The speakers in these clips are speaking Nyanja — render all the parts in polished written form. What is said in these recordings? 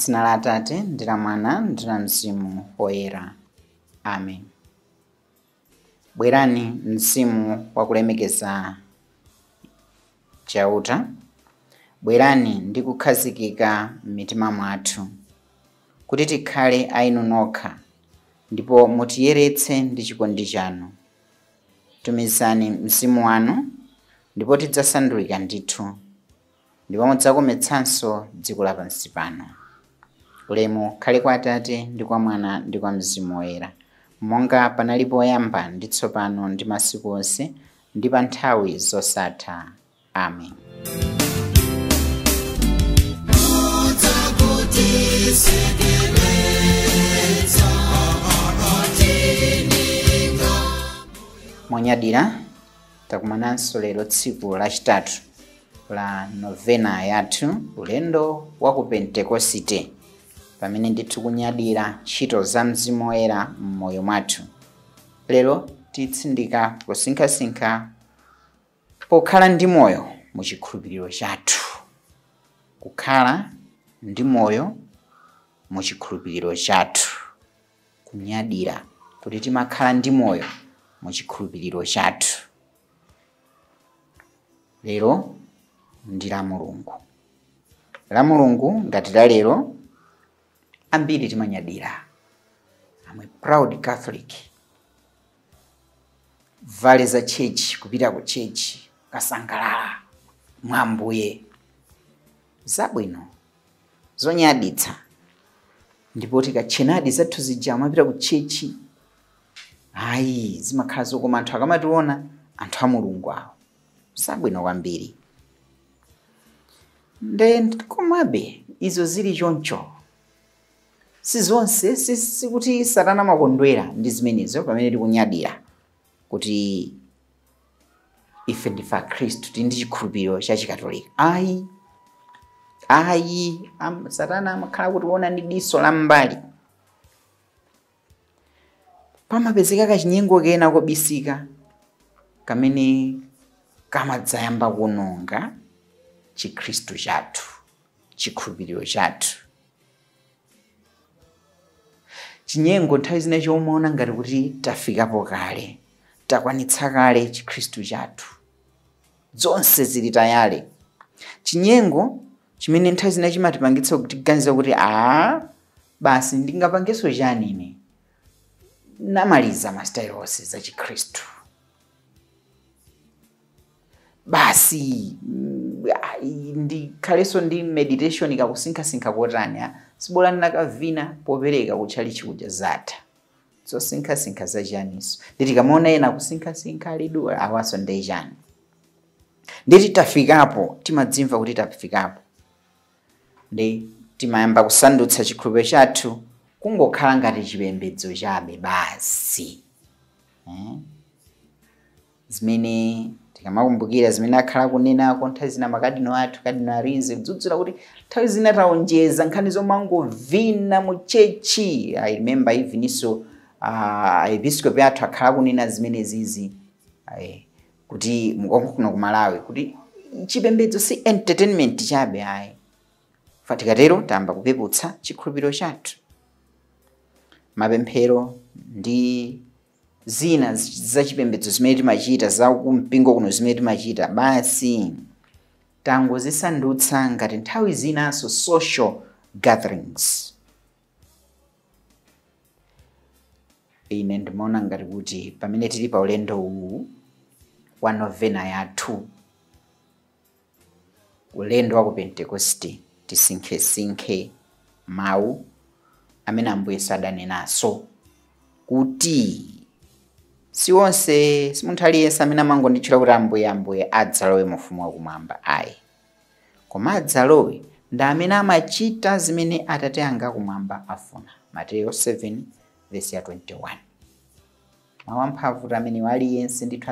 M'dzina la Atate ndi la Mwana ndi la Mzimu Woyera. Amen. Bwerani mzimu wakulemekeza chauta. Bwerani ndi kukhazikika m'mitima mwathu, kuti tikhale ainu nokha, ndipo mutiyeretse ndi chikondi chanu. Tumizani mzimu wanu, ndipo tidzasandulika ndithu, ndipo mudzakometsanso dziko lapansi pano. Ulemu khale kwa Atate ndi kwa Mwana ndi kwa Mzimu Woyera, monga panali poyamba ndi tsopano ndi masiku onse ndi pa nthawi zosatha. Amen. Monyadira takumananso lero tsiku lachitatu la novena yathu, ulendo wa ku Pentekosite, pamene ndithu kunyadira ntchito za Mzimu Woyera m'moyo mwathu. Lero titsindika kusinkhasinkha pokhala ndi moyo mu chikhulupiriro chathu. Kukhala ndi moyo mu chikhulupiriro chathu. Kunyadira kuti timakhala ndi moyo mu chikhulupiriro chathu. Lero ndi la Mulungu. La Mulungu ngati la lero ambiri timanyadira. I'm a proud Catholic. Vale za chechi, kupita ku chechi, kasangalala mwa Ambuye. Zabwino, zonyaditsa. Ndipo tikatchenadi zathu zija mapita ku chechi, ayi zimakhala zokoma anthu akamationa, anthu a Mulungu awo. Zabwino kwambiri. Komabe izo zili choncho. Sizonse, sikuti Satana makondwera ndi zimenezo pamene tikunyadira kuti ife ndife Khristu tindi chikhulupiriro cha Chikatolika. Ayi, Satana amakhala kutiona ndi diso la mbali. Pamapezeka kachinyengo kena kobisika kamene kamadzayamba kunonga chikhristu chathu, chikhulupiriro chathu. Chinyengo nthawi zina chomuona ngati kuti tafikapo kale, takwanitsa kale chikhristu chathu, zonse zili tayale. Chinyengo chimene nthawi zina chimatipangitsa kutiganiza kuti basi ndingapangenso chani ine, namaliza masitayilo onse za chikhristu. Basi ndikhalenso ndi meditation ikakusinkhasinkha kotani, sibola ndinakavina popereka kutchalichi kuja zatha. Zosinkhasinkha zachaniso. Nditi kamaona ena kusinkhasinkha alidu awaso ndi chani. Nditi tafikapo, timadzimva kuti tafikapo. Ndi timayamba kusandutsa chikhulupiriro chathu kungokhala ngati chipembedzo chabe basi. Zimene tikamakumbukira zimene akhala kunenako nthawi zina makadino athu, kadino Arinze, kudzudzula kuti nthawi zina taonjeza nkhani zomangovina mu chechi. I remember even so episcopi athu akhala kunena zimene zizi kuti mukonkuno ku Malawi kuti chipembedzo si entertainment chabe. Fatikatero tamba kupeputsa chikhulupiriro chathu. Mapemphero ndi zina za chipembedzo zimene timachita, za kumpingo kuno zimene timachita, basi tangozisandutsa ngati nthawi zinaso social gatherings. Ine ndimaona ngati kuti pamene tili pa ulendo uwu wa novena yathu, ulendo wa ku Pentekoste, tisinkhe mawu amene Ambuye sadanenaso, kuti si onse, si munthu aliyense amene amangonditchula kuti Ambuye adzalowe mu ufumu wakumwamba. Koma adzalowe ndi amene amachita zimene Atate anga kumwamba afuna. Mateyu 7:21. Mawu amphamvu amene aliyense ndithu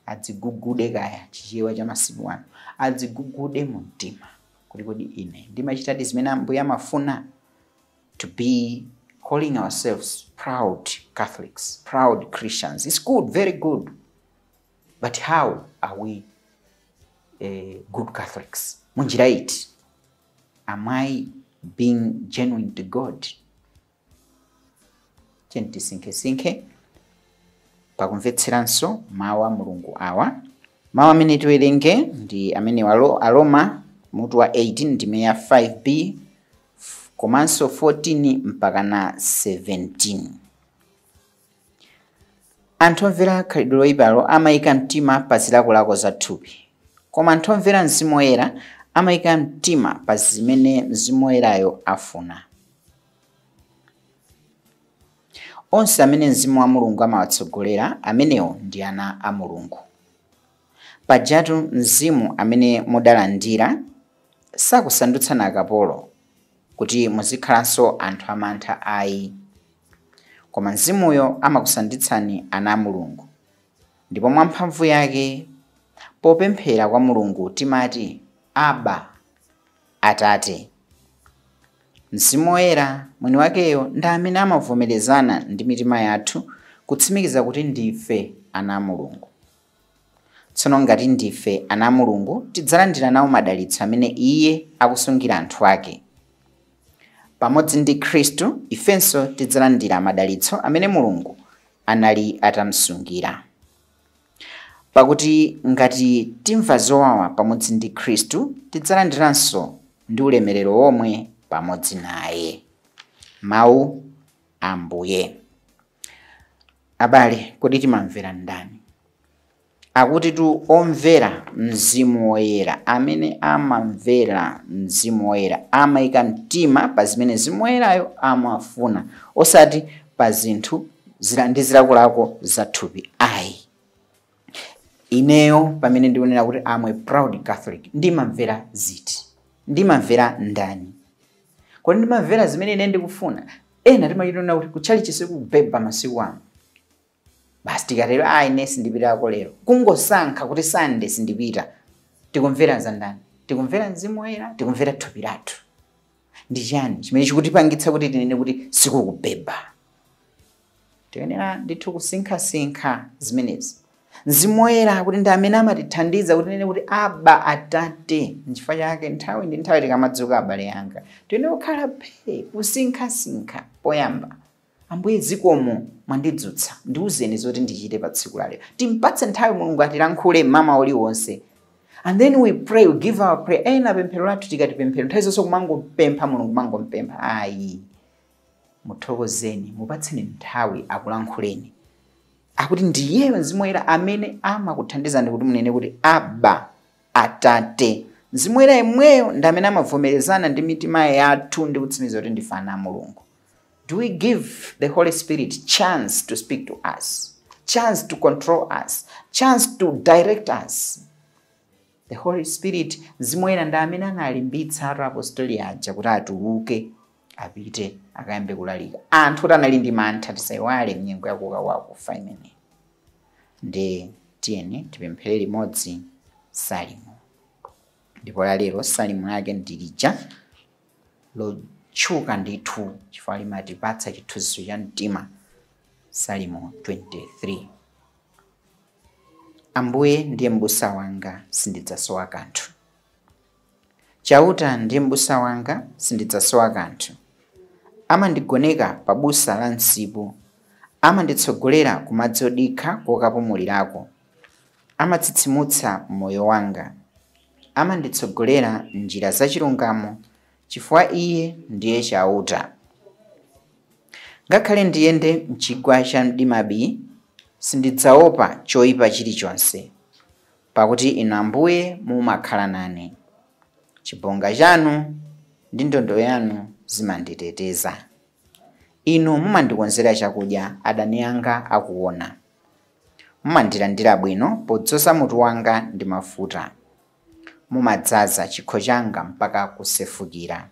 adzigugude kaya chichewa cha masiku ano, adzigugude mu mtima kuti kodi ine ndimachitadi zimene Ambuye amafuna. To be calling ourselves proud Catholics, proud Christians. It's good, very good. But how are we good Catholics? Munjira iti? Am I being genuine to God. Tisinkhesinkhe pakumvetseranso mawu a Mulungu awa. Mawu amene tiwerenge ndi amene Aroma mutu wa 18 ndime ya 5b komanso 14 mpaka na 17. Anthu omvera khalidwe loyipalo amayika mtima pa zilakolako za thupi, koma anthu omvera Mzimu Woyera amayika mtima pa zimene Mzimu Woyerayo afuna. Onse amene Mzimu wa Mulungu amawatsogolera, amenewo ndi ana a Mulungu. Pajatu Mzimu amene mudalandira sakusandutsani akapolo kuti muzikhalanso anthu amantha ayi, koma Mzimuyo amakusanditsani ana a Mulungu. Ndipo mwa mphamvu yake popemphera kwa Mulungu timati Aba, Atate. Mzimu Woyera mwini wakeyo ndi amene amavomerezana ndi mitima yathu kutsimikiza kuti ndife ana a Mulungu. Tsono ngati ndife ana a Mulungu tidzalandira nawo madalitso amene Iye akusungira anthu ake. Pamodzi ndi Khristu ifenso tidzalandira madalitso amene Mulungu anali atamsungira. Pakuti ngati timva zowawa pamodzi ndi Khristu tidzalandiranso ndi ulemerero womwe pamodzi naye. Mawu a Ambuye. Abale, kodi timamvera ndani? Akuti tu omvera Mzimu Woyera, amene amamvera Mzimu Woyera amayika mtima pa zimene Mzimu Woyerayo amafuna, osati pa zinthu ndi zilakolako za thupi ayi. Ineyo pamene ndikunena kuti I'm a proud Catholic, ndimamvera ziti? Ndimamvera ndani? Kodi ndimamvera zimene ine ndikufuna? Ena timachitona kuti kutchalichi sikubeba masiku ano. Basi tikatero ine sindipitako lero. Kungosankha kuti Sunday sindipita. Tikumvera za ndani? Tikumvera Mzimu Woyera? Tikumvera thupi lathu? Ndi chani chimene chikutipangitsa kuti tinene kuti sikukubeba? Tiyenera ndithu kusinkhasinkha zimenezi. Mzimu Woyera kuti ndi amene amatithandiza kuti tinene kuti Aba, Atate. N'chifukwa chake nthawi ndi nthawi tikamadzuka abale yanga tiyenera kukhala kusinkhasinkha. Poyamba, Ambuye zikomo mwandidzutsa, ndiwuzeni zoti ndichite pa tsiku la lero. Timpatse nthawi Mulungu atilankhule mama uliwonse. And then we pray, we give our prayer. Ena pemphero lathu tikatipemphero nthawi zonse kumangopempha Mulungu mangompempha. Ayi, muthokozeni, mupatseni nthawi akulankhuleni. Akuti ndiye Mzimu Woyera amene amakuthandizani kuti munene kuti Aba, Atate. Mzimu Woyera yemweyo ndi amene amavomerezana ndi mitima yathu ndi kutsimikiza kuti ndife ana a Mulungu. Do we give the Holy Spirit chance to speak to us, chance to control us, chance to direct us? The Holy Spirit, Mzimu Woyera ndi amene analimbitsa apostoli aja kuti atuluke apite akayambe kulalika. Anthu kuti anali ndi mantha tisayiwale mnyengo yakuuka wakufa imene. Ndi tiyeni tipemphere limodzi Salimo. Ndipo lero Salimo yake ndi lija lotchuka ndithu chifukwa limatipatsa chithunzitso cha mtima. Salimo 23. Ambuye ndiye m'busa wanga, sindidzasowa kanthu. Chauta ndiye m'busa wanga, sindidzasowa kanthu. Amandigoneka pa busa la msipu, amanditsogolera ku madzi odikha kokapumulirako. Amatsitsimutsa moyo wanga, amanditsogolera njira zachilungamo chifukwa Iye ndiye chauta. Ngakhale ndiyende m'chigwa cha mdimabi, sindidzaopa choyipa chilichonse, pakuti Inu Ambuye mumakhala nane. Chibonga chanu ndi ndodo yanu zimanditeteza. Inu mumandikonzera chakudya adani anga akuona. Mumandilandira bwino podzoza mutu wanga ndi mafuta. Mumadzaza chikho changa mpaka kusefukira.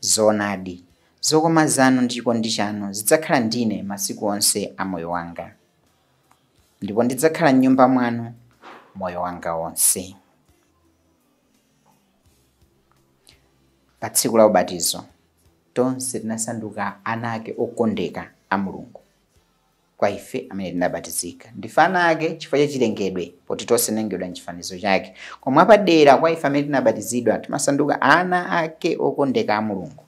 Zoonadi, zokoma zanu ndi chikondi chanu zidzakhala ndine masiku onse a moyo wanga, ndipo ndidzakhala m'nyumba mwanu moyo wanga wonse. Pa tsiku la ubatizo tonse tinasanduka ana ake okondeka a Mulungu. kwa ife amene tinabatizika. Ndifana ake chifukwa cha chilengedwe poti tonse tinalengedwa m'chifanizo chake. Koma padera kwa ife amene tinabatizidwa timasanduka ana ake okondeka a Mulungu.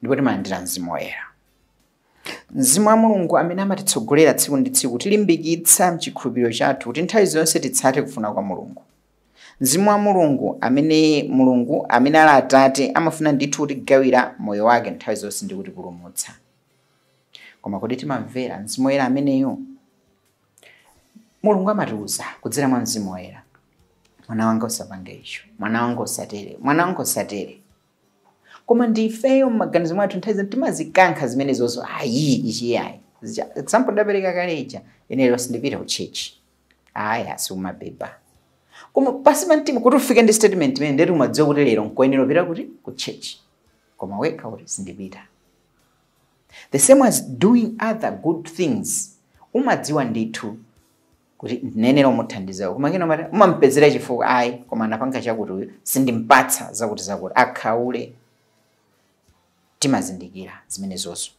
Ndipo timalandira Mzimu Woyera. Mzimu wa Mulungu amene amatitsogolera tsiku ndi tsiku tilimbikitsa mchikhulupiriro chathu kuti nthawi zonse titsate kufuna kwa Mulungu. Mzimu wa Mulungu amene ali Atate amafuna ndithu kutigawira moyo wake nthawi zonse ndi kutipulumutsa. Koma kuti timamvera Mzimu Woyera ameneyo, Mulungu amatiuza kudzera mwa Mzimu Woyera, mwana wanga usapange icho, mwana wanga usatere, mwana wanga usatere. Koma ndifeyo m'maganizo mwathu nthawi timazikankha zimenezozo, ayi ichi yayi. Example ndapereka kale ija, ine sindipita ku church. Aya siumabeba. Koma pasi pa mtima kuti ufike ndi statement imene ndeti umadziwa kuti lero nkoyenera kupita kuti ku church. Koma wekha kuti sindipita. The same as doing other good things. Umadziwa ndithu kuti nenera umuthandiza. Koma kena umampezera chifukwa ayi koma anapanga chakuti uyu sindimpatsa zakuti akhaule. Timazindikira zimenezozo.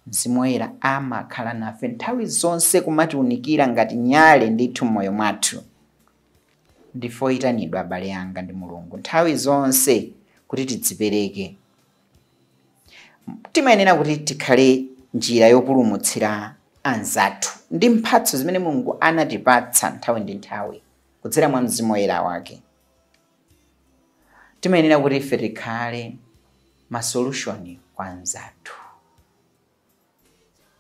Mzimu Woyera amakhala nafe nthawi zonse kumatiunikira ngati nyale ndithu m'moyo mwathu. Ndifo itanidwa abale anga ndi Mulungu nthawi zonse kuti tidzipereke. Timayenera kuti tikhale njira yopulumutsira anzathu ndi mphatso zimene Mulungu anatipatsa nthawi ndi nthawi kudzera mwa Mzimu Woyera wake. Timayenera kuti ife tikhale masolution kwa anzathu.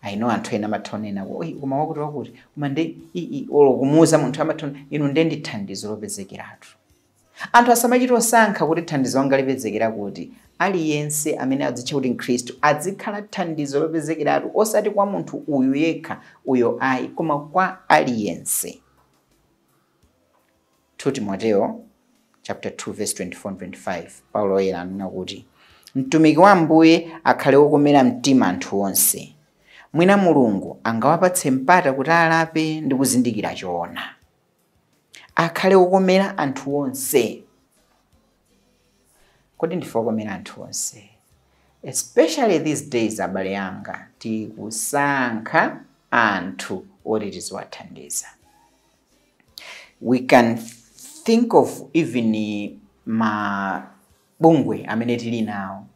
I know anthu ena mathonena koma wakuti koma ndi kumuuza munthu amathona inu ndi thandizo lopezekeratu. Anthu asamachita osankha kuti thandizo wanga lipezekera kuti aliyense amene adzitcha kuti Khristu adzikhala thandizo lopezekeratu osati kwa munthu uyu yekha uyo ayi koma kwa aliyense. 2 Timoteo chapter 2 verse 24-25 Paulo Woyera anena kuti mtumiki wa Ambuye akhale wokomera mtima anthu onse. Mwina Mulungu angawapatse mpata kuti alape ndi kuzindikira choona. Akhale wokomera anthu onse. Kodi ndife wokomera anthu onse? Especially these days abale anga tikusankha anthu oti tiziwathandiza. We can think of even mabungwe amene tili nawo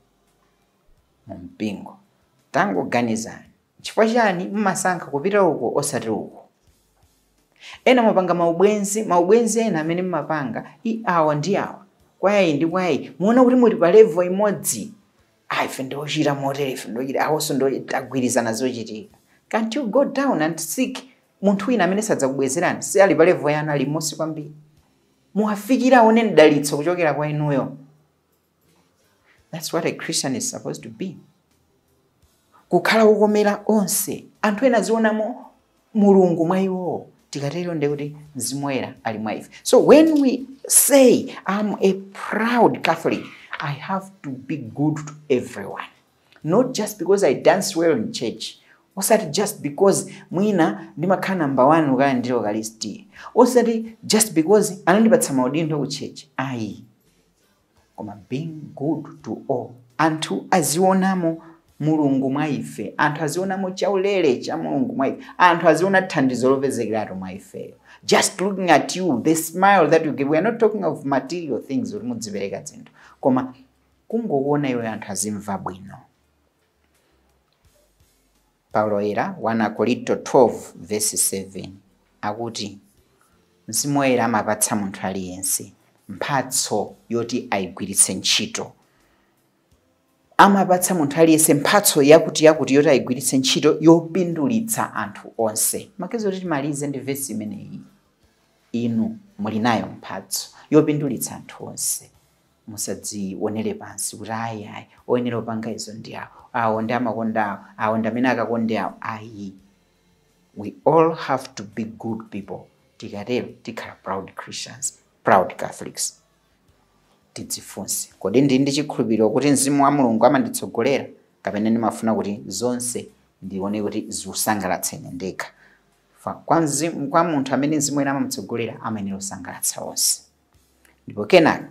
mu mpingo. Tangoganizani chifukwa chani mmasankha kupita uko osati uko. Ena mapanga maubwenzi ena amene mmapanga awa ndi awa kwayi ndi kwayi muona kuti muli pa level imodzi. Ife ndochita motere ife ndochita awonso ndogwirizana zochitika. Can't you go down and seek munthu wina amene sadzakubwezerani si ali pa level yanu ali mosi kwambiri. Muwafikira aone mdalitso kuchokera kwa inuyo. That's what a Christian is supposed to be. Kukhala wokomera onse. Anthu ena zionamo Mulungu mwa iwo. Tikatero ndi kuti Mzimu Woyera ali mwa ife. So when we say I'm a proud Catholic, I have to be good to everyone. Not just because I dance well in church. Osati just because mwina ndimakhala number 1 ukaya ndilo Eucharistia. Osati just because anandipatsa maudindo ku church. Ayi. Koma being good to all. Anthu azionamo Mulungu mwa ife. Anthu azionamo chaulere cha Mulungu mwa ife. Anthu aziona thandizo lopezekeratu mwa ife. Just looking at you, the smile that you give. We are not talking of material things uri mudzipereka zinthu. Koma kungoona iwe anthu azimva bwino. Paulo Woyera 1 Korinto 12 verse 7 akuti Mzimu Woyera amapatsa munthu aliyense mphatso yoti ayigwiritse ntchito. Amapatsa munthu aliyense mphatso yakuti yoti ayigwiritse ntchito yopindulitsa anthu onse. Makezo kuti timalize ndi verse imeneyi. Inu muli nayo mphatso yopindulitsa anthu onse. Musadzionere pansi kuti ayi oyenera opanga izo ndi awo ndi amakonda awo ndi amene akakonda awo. Ayi. We all have to be good people. Tikatero tikhala proud Christians, proud Catholics. Tidzifunse kodi ndi chikhulupiriro kuti Mzimu wa Mulungu amanditsogolera kapena ndimafuna kuti zonse ndione kuti ziusangalatse ndekha. Kwa munthu amene Mzimu Woyera amamutsogolera amayenera kusangalatsa onse. Ndipo kenaka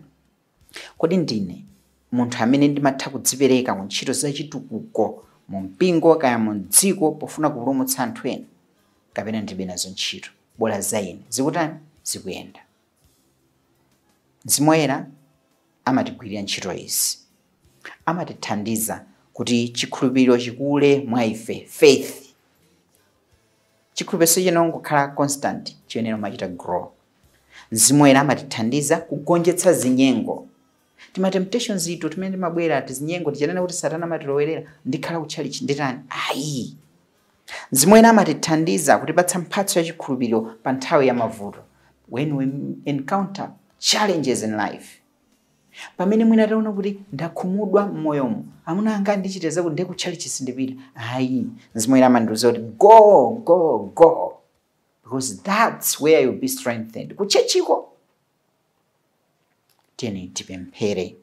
kodi ndine munthu amene ndimatha kudzipereka ku ntchito zachitukuko mu mpingo kaya mu dziko pofuna kupulumutsa anthu ena, kapena ndilibe nazo ntchito, bola za ine zikutani zikuyenda. Mzimu Woyera amatigwirira ntchito izi, amatithandiza kuti chikhulupiriro chikule mwa ife, faith. Chikhulupiriro sichiyenera kukhala constant, chiyenera kumachita grow. Mzimu Woyera amatithandiza kugonjetsa zinyengo. Tima temptations ito timene timabwera tizinyengo tichanena kuti Satana amatilowerera ndikhala kutchalichi nditani ayi. Mzimu Woyera amatithandiza kutipatsa mphatso ya chikhulupiriro pa nthawi ya mavuto, when we encounter challenges in life. Pamene mwina taona kuti ndakhumudwa mmoyomo, amuna anga ndichite zakuti ndikutchalichi sindipita ayi. Mzimu Woyera amandiwuza kuti go, because that's where you'll be strengthened. Kuchechiko tiyeni tipemphere.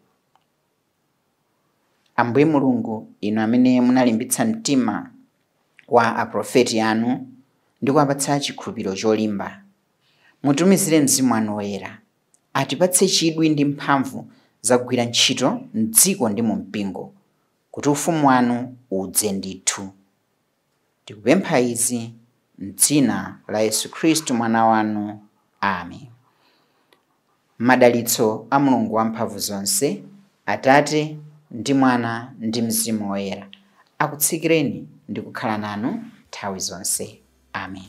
Ambuye Mulungu, inu amene munalimbitsa mtima wa aprofeti anu ndi kuwapatsa chikhulupiriro cholimba, mutumizire Mzimu wanu Woyera atipatse chidwi ndi mphamvu zakugwira ntchito m'dziko ndi mu mpingo, kuti ufumu wanu udze ndithu. Tikupempha izi m'dzina la Yesu Khristu mwana wanu, amen. Madalitso a Mulungu wamphamvu zonse, Atate ndi Mwana ndi Mzimu Woyera akutsikireni ndi kukhala nanu nthawi zonse, amen.